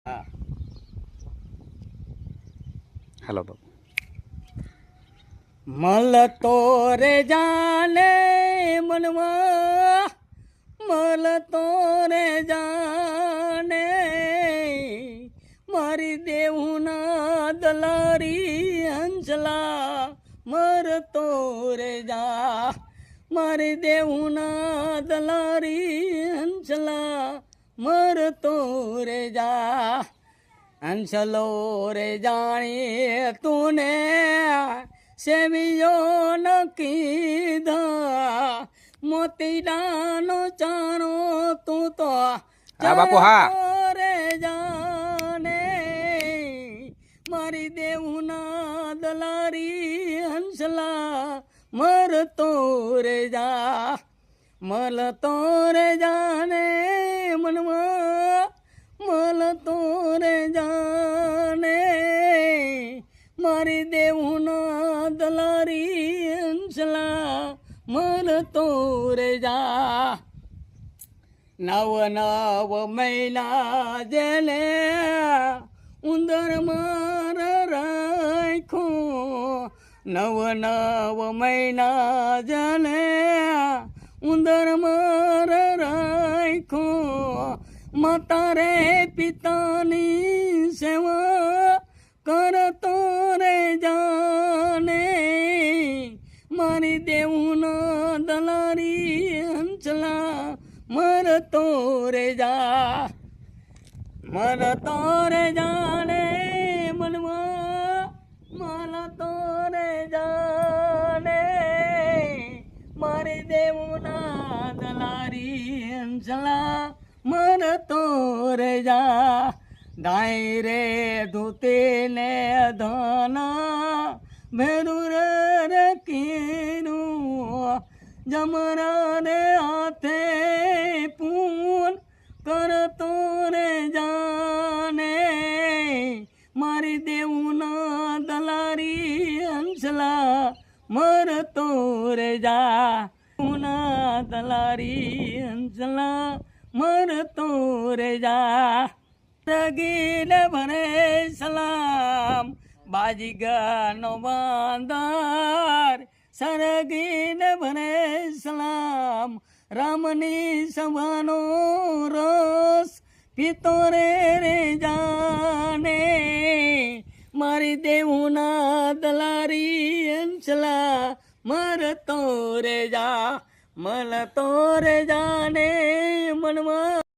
હા હાલો બાબુ. મળતો રે જાને મનમાં, મળતો રે જાને મારી દેવના દલારી હંસલા, મરતો રે જા મારી દેવના દલારી હંસલા, મરતો રે જા. હંસલો રે જાણીએ તુને સેવિયો ન કીધા, મોતીડાનો ચારો તું તો હા બાપુ હા. રે જાને મારી દેવના દલારી હંસલા, મરતો રે જા મળતો રે જાને મનમાં, મળતો રે જાને મારી દેવના દલારી હંસલા, મળતો રે જા. નવ નવ મહિના જેને ઉંદર માર રાખો, નવ નવ મહિના જેને ઉંદર માર રાખો, માતા રે પિતાની સેવા કરતો રે જાને મારી દેવના દલારી હંસલા, મરતો રે જા. મરતો રે જાને મનમાં, મળતો રે જાને મારી દેવના દલારી હંસલા, મરતો રે જા. દાય રે ધૂતી ને ધના ભેરું રે કીનું, જમરા રે હાથે પૂન કરતો રે જાને મારી દેવના દલારી હંસલા, મરતો રે જા. દેવના દલારી હંસલા, મરતો રે જા. રગીને ભરે સલામ બાજીગાનો બાંધાર, સરગીને ભરે સલામ રામની સભાનો રસ પીતો રે જાને મારી દેવના દલારી હંસલા, મરતો રે જા. મળતો રે જાને મનમાં.